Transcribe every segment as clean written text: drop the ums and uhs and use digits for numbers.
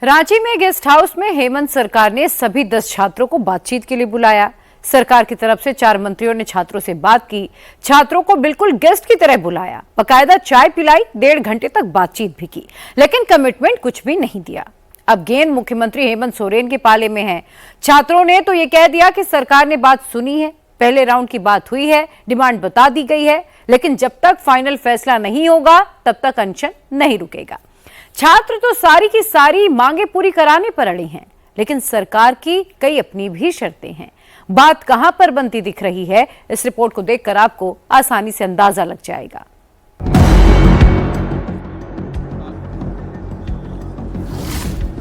रांची में guest house में हेमंत सरकार ने सभी 10 छात्रों को बातचीत के लिए बुलाया। सरकार की तरफ से 4 मंत्रियों ने छात्रों से बात की, छात्रों को बिल्कुल गेस्ट की तरह बुलाया, बकायदा चाय पिलाई, 1.5 घंटे तक बातचीत भी की, लेकिन कमिटमेंट कुछ भी नहीं दिया। अब गेंद मुख्यमंत्री हेमंत सोरेन के पाले में है। छात्रों ने तो ये कह दिया कि सरकार ने बात सुनी है, पहले राउंड की बात हुई है, डिमांड बता दी गई है, लेकिन जब तक फाइनल फैसला नहीं होगा तब तक अनशन नहीं रुकेगा। छात्र तो सारी की सारी मांगे पूरी कराने पर अड़े हैं, लेकिन सरकार की कई अपनी भी शर्तें हैं। बात कहां पर बनती दिख रही है, इस रिपोर्ट को देखकर आपको आसानी से अंदाजा लग जाएगा।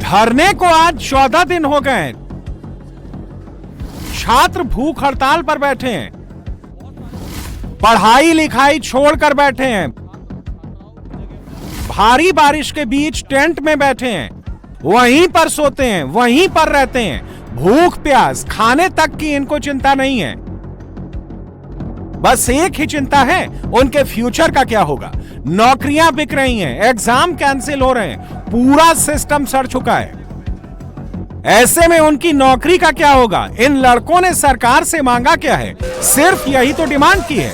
धरने को आज 14 दिन हो गए। छात्र भूख हड़ताल पर बैठे हैं, पढ़ाई लिखाई छोड़कर बैठे हैं, भारी बारिश के बीच टेंट में बैठे हैं, वहीं पर सोते हैं, वहीं पर रहते हैं। भूख प्यास खाने तक की इनको चिंता नहीं है, बस एक ही चिंता है, उनके फ्यूचर का क्या होगा। नौकरियां बिक रही हैं, एग्जाम कैंसिल हो रहे हैं, पूरा सिस्टम सड़ चुका है। ऐसे में उनकी नौकरी का क्या होगा। इन लड़कों ने सरकार से मांगा क्या है, सिर्फ यही तो डिमांड की है।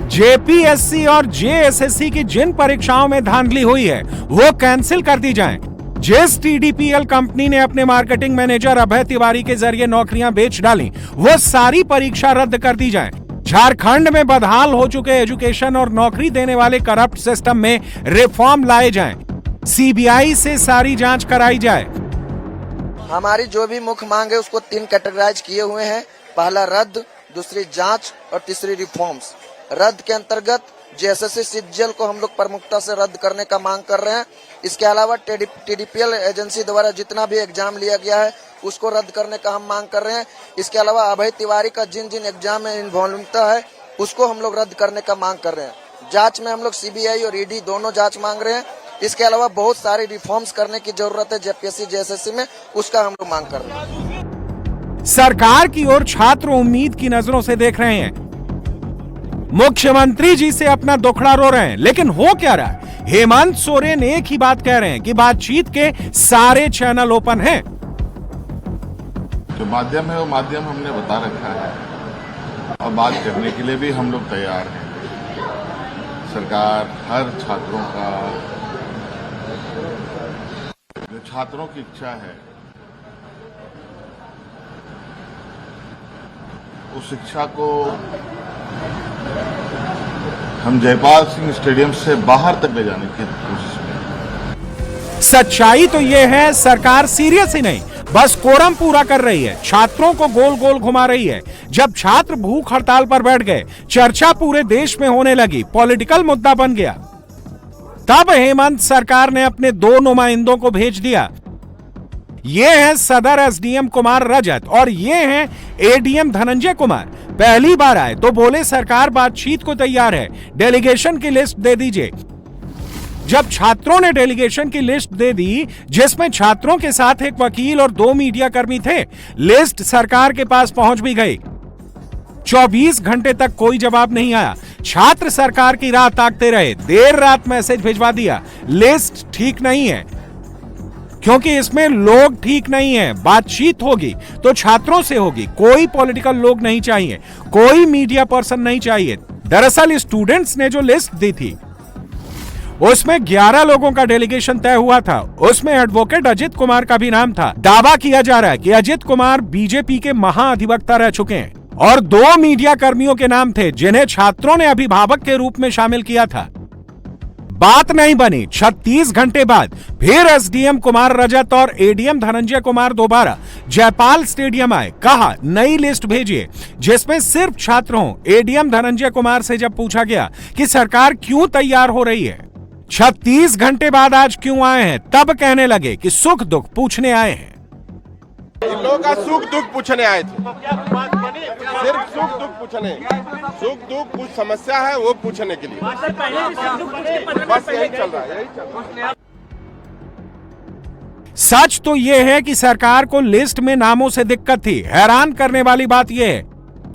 जेपीएससी और जेएसएससी की जिन परीक्षाओं में धांधली हुई है वो कैंसिल कर दी जाएं। जिस टीडीपीएल कंपनी ने अपने मार्केटिंग मैनेजर अभय तिवारी के जरिए नौकरियां बेच डाली, वो सारी परीक्षा रद्द कर दी जाएं। झारखंड में बदहाल हो चुके एजुकेशन और नौकरी देने वाले करप्ट सिस्टम में रिफॉर्म लाए जाएं। सीबीआई से सारी जांच कराई जाए। हमारी जो भी मुख्य मांग है उसको 3 कैटेगराइज किए हुए हैं। पहला रद्द, दूसरी जांच और तीसरी रिफॉर्म्स। रद्द के अंतर्गत जेएसएससी सीजीएल को हम लोग प्रमुखता से रद्द करने का मांग कर रहे हैं। इसके अलावा टीडीपीएल एजेंसी द्वारा जितना भी एग्जाम लिया गया है उसको रद्द करने का हम मांग कर रहे हैं। इसके अलावा अभय तिवारी का जिन जिन एग्जाम में इन्वॉल्वमेंट है उसको हम लोग रद्द करने का मांग कर रहे हैं। जांच में हम लोग सीबीआई और ईडी दोनों जांच मांग रहे हैं। इसके अलावा बहुत सारे रिफॉर्म्स करने की जरूरत है जेपीएससी जेएसएससी में, उसका हम लोग मांग कर रहे हैं। सरकार की ओर छात्र उम्मीद की नजरों से देख रहे हैं। मुख्यमंत्री जी से अपना दुखड़ा रो रहे हैं, लेकिन हो क्या रहा है। हेमंत सोरेन एक ही बात कह रहे हैं कि बातचीत के सारे चैनल ओपन हैं। जो माध्यम है वो माध्यम हमने बता रखा है और बात करने के लिए भी हम लोग तैयार हैं। सरकार हर छात्रों का, जो छात्रों की इच्छा है उस इच्छा को हम जयपाल सिंह स्टेडियम से बाहर तक ले जाने की कोशिश में। सच्चाई तो यह है, सरकार सीरियस ही नहीं, बस कोरम पूरा कर रही है, छात्रों को गोल गोल घुमा रही है। जब छात्र भूख हड़ताल पर बैठ गए, चर्चा पूरे देश में होने लगी, पॉलिटिकल मुद्दा बन गया। तब हेमंत सरकार ने अपने 2 नुमाइंदों को भेज दिया। ये हैं सदर एसडीएम कुमार रजत और ये हैं एडीएम धनंजय कुमार। पहली बार आए तो बोले सरकार बातचीत को तैयार है, डेलीगेशन की लिस्ट दे दीजिए। जब छात्रों ने डेलीगेशन की लिस्ट दे दी, जिसमें छात्रों के साथ एक वकील और 2 मीडिया कर्मी थे, लिस्ट सरकार के पास पहुंच भी गई। 24 घंटे तक कोई जवाब नहीं आया। छात्र सरकार की राह ताकते रहे, देर रात मैसेज भिजवा दिया, लिस्ट ठीक नहीं है, क्योंकि इसमें लोग ठीक नहीं है। बातचीत होगी तो छात्रों से होगी, कोई पॉलिटिकल लोग नहीं चाहिए, कोई मीडिया पर्सन नहीं चाहिए। दरअसल स्टूडेंट्स ने जो लिस्ट दी थी उसमें 11 लोगों का डेलीगेशन तय हुआ था। उसमें एडवोकेट अजित कुमार का भी नाम था। दावा किया जा रहा है कि अजित कुमार बीजेपी के महाअधिवक्ता रह चुके हैं और 2 मीडिया कर्मियों के नाम थे जिन्हें छात्रों ने अभिभावक के रूप में शामिल किया था। बात नहीं बनी। 36 घंटे बाद फिर एसडीएम कुमार रजत और एडीएम धनंजय कुमार दोबारा जयपाल स्टेडियम आए। कहा नई लिस्ट भेजिए जिसमें सिर्फ छात्र हों। एडीएम धनंजय कुमार से जब पूछा गया कि सरकार क्यों तैयार हो रही है, 36 घंटे बाद आज क्यों आए हैं, तब कहने लगे कि सुख दुख पूछने आए हैं। इन लोगों का सुख दुख पूछने आए थे, सिर्फ सुख दुख पूछने, सुख दुख कुछ समस्या है वो पूछने के लिए, बस यही चल रहा है, यही चल रहा है। सच तो यह है कि सरकार को लिस्ट में नामों से दिक्कत थी। हैरान करने वाली बात यह है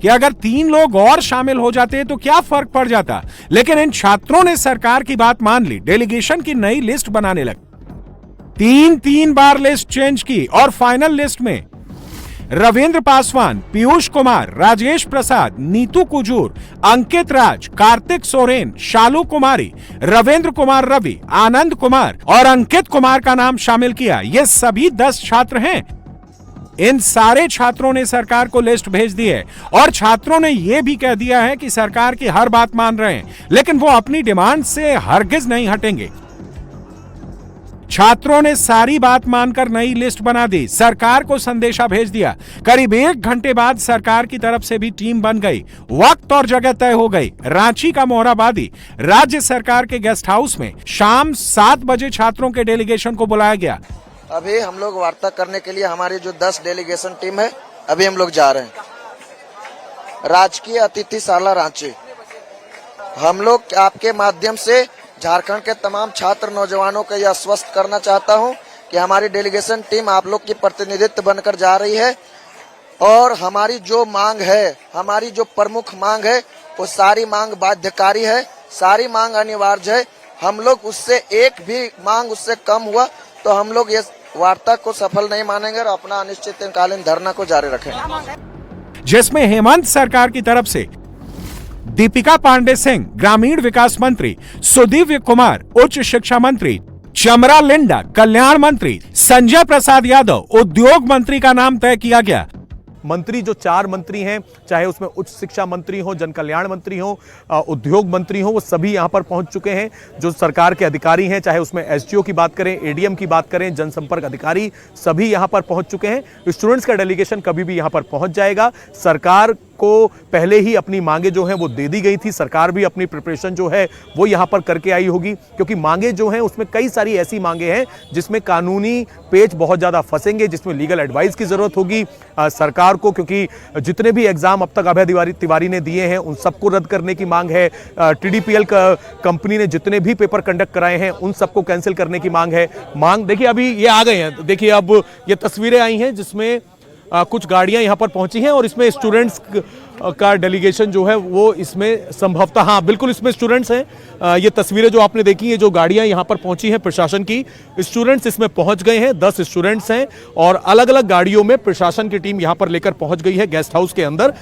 कि अगर 3 लोग और शामिल हो जाते तो क्या फर्क पड़ जाता, लेकिन इन छात्रों ने सरकार की बात मान ली, डेलीगेशन की नई लिस्ट बनाने लगे। तीन बार लिस्ट चेंज की और फाइनल लिस्ट में रविंद्र पासवान, पीयूष कुमार, राजेश प्रसाद, नीतू कुजूर, अंकित राज, कार्तिक सोरेन, शालू कुमारी, रविंद्र कुमार रवि, आनंद कुमार और अंकित कुमार का नाम शामिल किया। ये सभी 10 छात्र हैं। इन सारे छात्रों ने सरकार को लिस्ट भेज दी है और छात्रों ने यह भी कह दिया है कि सरकार की हर बात मान रहे हैं, लेकिन वो अपनी डिमांड से हरगिज नहीं हटेंगे। छात्रों ने सारी बात मानकर नई लिस्ट बना दी, सरकार को संदेशा भेज दिया। करीब 1 घंटे बाद सरकार की तरफ से भी टीम बन गई। वक्त और जगह तय हो गई। रांची का मोहराबादी राज्य सरकार के गेस्ट हाउस में शाम 7 बजे छात्रों के डेलीगेशन को बुलाया गया। अभी हम लोग वार्ता करने के लिए हमारी जो 10 डेलीगेशन टीम है, अभी हम लोग जा रहे हैं राजकीय अतिथिशाला रांची। हम लोग आपके माध्यम से झारखंड के तमाम छात्र नौजवानों को यह आश्वस्त करना चाहता हूं कि हमारी डेलीगेशन टीम आप लोग की प्रतिनिधित्व बनकर जा रही है और हमारी जो मांग है, हमारी जो प्रमुख मांग है, वो सारी मांग बाध्यकारी है, सारी मांग अनिवार्य है। हम लोग उससे एक भी मांग उससे कम हुआ तो हम लोग ये वार्ता को सफल नहीं मानेंगे और अपना अनिश्चितकालीन धरना को जारी रखेंगे, जिसमें हेमंत सरकार की तरफ से दीपिका पांडे सिंह ग्रामीण विकास मंत्री, सुदीव्य कुमार उच्च शिक्षा मंत्री, चमरा लिंडा कल्याण मंत्री, संजय प्रसाद यादव उद्योग मंत्री का नाम तय किया गया। मंत्री जो 4 मंत्री हैं, चाहे उसमें उच्च शिक्षा मंत्री हो, जन कल्याण मंत्री हो, उद्योग मंत्री हो, वो सभी यहां पर पहुंच चुके हैं। जो सरकार के अधिकारी हैं, चाहे उसमें एसडीओ की बात करें, एडीएम की बात करें, जनसंपर्क अधिकारी, सभी यहां पर पहुंच चुके हैं। स्टूडेंट्स का डेलीगेशन कभी भी यहां पर पहुंच जाएगा। सरकार को पहले ही अपनी मांगे जो हैं वो दे दी गई थी। सरकार भी अपनी प्रिपरेशन जो है वो यहां पर करके आई होगी, क्योंकि मांगे जो हैं उसमें कई सारी ऐसी मांगे हैं जिसमें कानूनी पेच बहुत ज्यादा फंसेंगे, जिसमें लीगल एडवाइस की जरूरत होगी सरकार को, क्योंकि जितने भी एग्जाम अब तक अभय तिवारी ने दिए हैं उन सबको रद्द करने की मांग है। टीडीपीएल कंपनी ने जितने भी पेपर कंडक्ट कराए हैं उन सबको कैंसिल करने की मांग है। देखिए अभी ये आ गए हैं, देखिए अब ये तस्वीरें आई हैं जिसमें कुछ गाड़ियां यहां पर पहुंची हैं और इसमें स्टूडेंट्स का डेलीगेशन जो है वो इसमें संभवतः, हाँ बिल्कुल इसमें स्टूडेंट्स हैं। ये तस्वीरें जो आपने देखी, ये जो गाड़ियां यहां पर पहुंची हैं प्रशासन की, स्टूडेंट्स इसमें पहुंच गए हैं। 10 स्टूडेंट्स हैं और अलग अलग गाड़ियों में प्रशासन की टीम यहां पर लेकर पहुंच गई है गेस्ट हाउस के अंदर।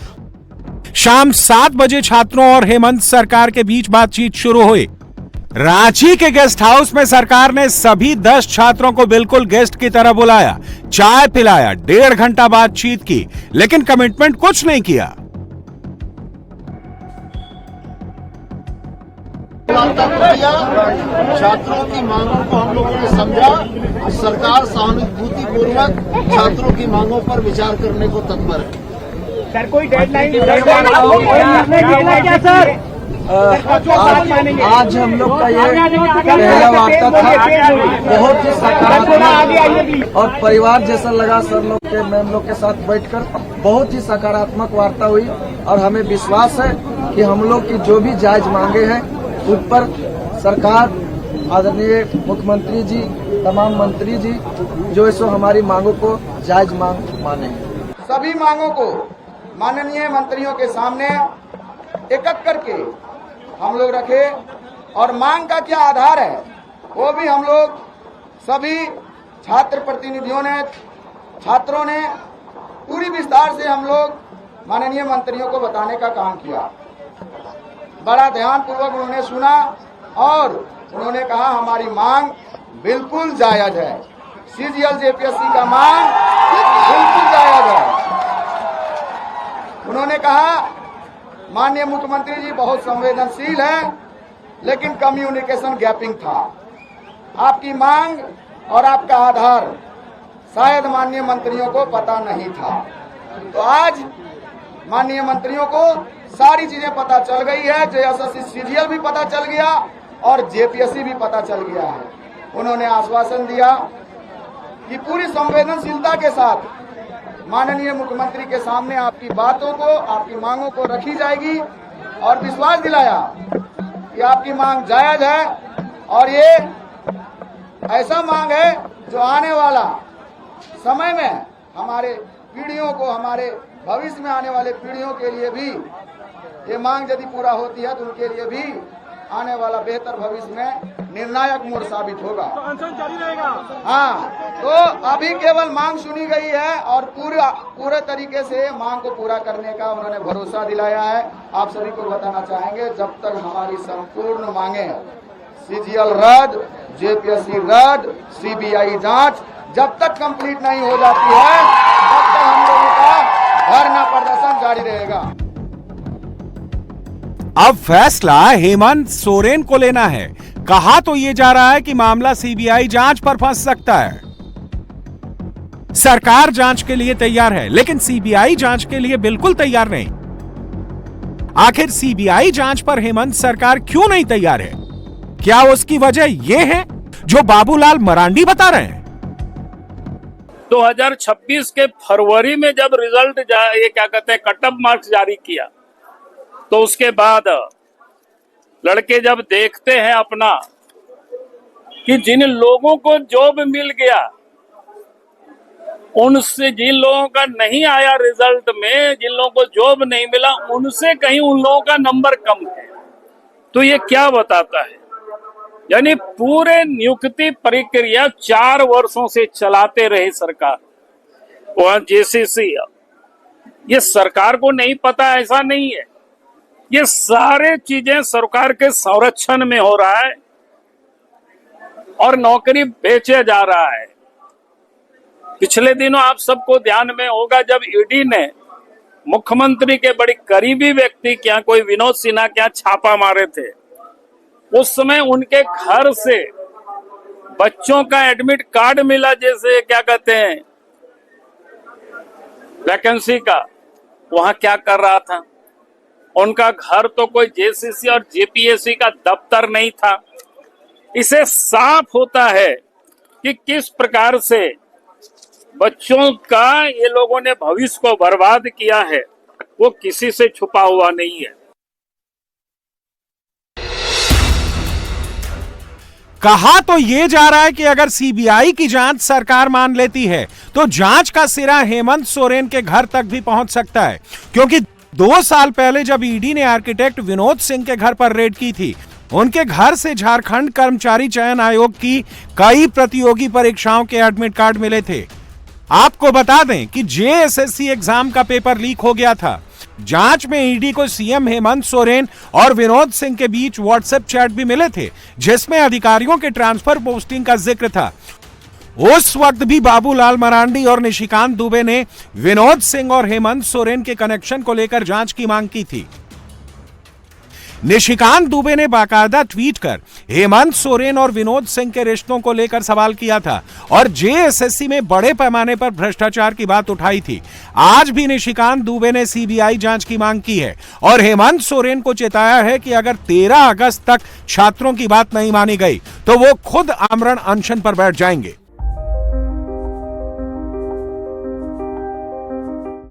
शाम 7 बजे छात्रों और हेमंत सरकार के बीच बातचीत शुरू हुई। रांची के गेस्ट हाउस में सरकार ने सभी 10 छात्रों को बिल्कुल गेस्ट की तरह बुलाया, चाय पिलाया, 1.5 घंटा बातचीत की, लेकिन कमिटमेंट कुछ नहीं किया। छात्रों की मांगों को हम लोगों ने समझा। सरकार सहानुभूतिपूर्वक छात्रों की मांगों पर विचार करने को तत्पर है। सर कोई डेडलाइन क्या सर? आज हम लोग का ये पहला वार्ता था, बहुत ही सकारात्मक और परिवार जैसा लगा। सर लोग के, मैम लोग के साथ बैठकर बहुत ही सकारात्मक वार्ता हुई और हमें विश्वास है कि हम लोग की जो भी जायज मांगे हैं उन पर सरकार, आदरणीय मुख्यमंत्री जी, तमाम मंत्री जी जो इसो हमारी मांगों को जायज मांग माने। सभी मांगों को माननीय मंत्रियों के सामने एकत्र करके हम लोग रखे और मांग का क्या आधार है वो भी हम लोग सभी छात्र प्रतिनिधियों ने, छात्रों ने पूरी विस्तार से हम लोग माननीय मंत्रियों को बताने का काम किया। बड़ा ध्यान पूर्वक उन्होंने सुना और उन्होंने कहा हमारी मांग बिल्कुल जायज है। सीजीएल जेपीएससी का मांग बिल्कुल जायज है। उन्होंने कहा माननीय मुख्यमंत्री जी बहुत संवेदनशील है, लेकिन कम्युनिकेशन गैपिंग था। आपकी मांग और आपका आधार शायद माननीय मंत्रियों को पता नहीं था। तो आज माननीय मंत्रियों को सारी चीजें पता चल गई है। जेएसएससी सीजीएल भी पता चल गया और जेपीएससी भी पता चल गया है। उन्होंने आश्वासन दिया कि पूरी संवेदनशीलता के साथ माननीय मुख्यमंत्री के सामने आपकी बातों को, आपकी मांगों को रखी जाएगी और विश्वास दिलाया कि आपकी मांग जायज है और ये ऐसा मांग है जो आने वाला समय में हमारे पीढ़ियों को, हमारे भविष्य में आने वाले पीढ़ियों के लिए भी ये मांग यदि पूरा होती है तो उनके लिए भी आने वाला बेहतर भविष्य में निर्णायक मोड़ साबित होगा। तो अनशन जारी रहेगा। हाँ, तो अभी केवल मांग सुनी गई है और पूरे तरीके से मांग को पूरा करने का उन्होंने भरोसा दिलाया है। आप सभी को बताना चाहेंगे, जब तक हमारी संपूर्ण मांगे सीजीएल रद्द, जेपीएससी रद्द, सीबीआई जांच जब तक कंप्लीट नहीं हो जाती है, तब तक हम लोगों का धरना प्रदर्शन जारी रहेगा। अब फैसला हेमंत सोरेन को लेना है। कहा तो ये जा रहा है कि मामला सीबीआई जांच पर फंस सकता है। सरकार जांच के लिए तैयार है, लेकिन सीबीआई जांच के लिए बिल्कुल तैयार नहीं। आखिर सीबीआई जांच पर हेमंत सरकार क्यों नहीं तैयार है? क्या उसकी वजह यह है जो बाबूलाल मरांडी बता रहे हैं? 2026 के फरवरी में जब रिजल्ट ये क्या कहते हैं कट ऑफ मार्क्स जारी किया, तो उसके बाद लड़के जब देखते हैं अपना कि जिन लोगों को जॉब मिल गया उनसे, जिन लोगों का नहीं आया रिजल्ट में, जिन लोगों को जॉब नहीं मिला, उनसे कहीं उन लोगों का नंबर कम है। तो ये क्या बताता है? यानी पूरे नियुक्ति प्रक्रिया 4 वर्षों से चलाते रहे सरकार। वहां जेसीसी, ये सरकार को नहीं पता ऐसा नहीं है, ये सारे चीजें सरकार के संरक्षण में हो रहा है और नौकरी बेचे जा रहा है। पिछले दिनों आप सबको ध्यान में होगा, जब ईडी ने मुख्यमंत्री के बड़े करीबी व्यक्ति क्या, कोई विनोद सिन्हा क्या छापा मारे थे, उस समय उनके घर से बच्चों का एडमिट कार्ड मिला, जैसे क्या कहते हैं वैकेंसी का, वहां क्या कर रहा था। उनका घर तो कोई जेसीसी और जेपीएससी का दफ्तर नहीं था। इसे साफ होता है कि किस प्रकार से बच्चों का ये लोगों ने भविष्य को बर्बाद किया है, वो किसी से छुपा हुआ नहीं है। कहा तो ये जा रहा है कि अगर सीबीआई की जांच सरकार मान लेती है तो जांच का सिरा हेमंत सोरेन के घर तक भी पहुंच सकता है, क्योंकि 2 साल पहले जब ईडी ने आर्किटेक्ट विनोद सिंह के घर पर रेड की थी, उनके घर से झारखंड कर्मचारी चयन आयोग की कई प्रतियोगी परीक्षाओं के एडमिट कार्ड मिले थे। आपको बता दें कि जेएसएससी एग्जाम का पेपर लीक हो गया था। जांच में ईडी को सीएम हेमंत सोरेन और विनोद सिंह के बीच व्हाट्सएप चैट भी मिले थे, जिसमें अधिकारियों के ट्रांसफर पोस्टिंग का जिक्र था। उस वक्त भी बाबूलाल मरांडी और निशिकांत दुबे ने विनोद सिंह और हेमंत सोरेन के कनेक्शन को लेकर जांच की मांग की थी। निशिकांत दुबे ने बाकायदा ट्वीट कर हेमंत सोरेन और विनोद सिंह के रिश्तों को लेकर सवाल किया था और जेएसएससी में बड़े पैमाने पर भ्रष्टाचार की बात उठाई थी। आज भी निशिकांत दुबे ने सीबीआई जांच की मांग की है और हेमंत सोरेन को चेताया है कि अगर 13 अगस्त तक छात्रों की बात नहीं मानी गई तो वो खुद आमरण अनशन पर बैठ जाएंगे।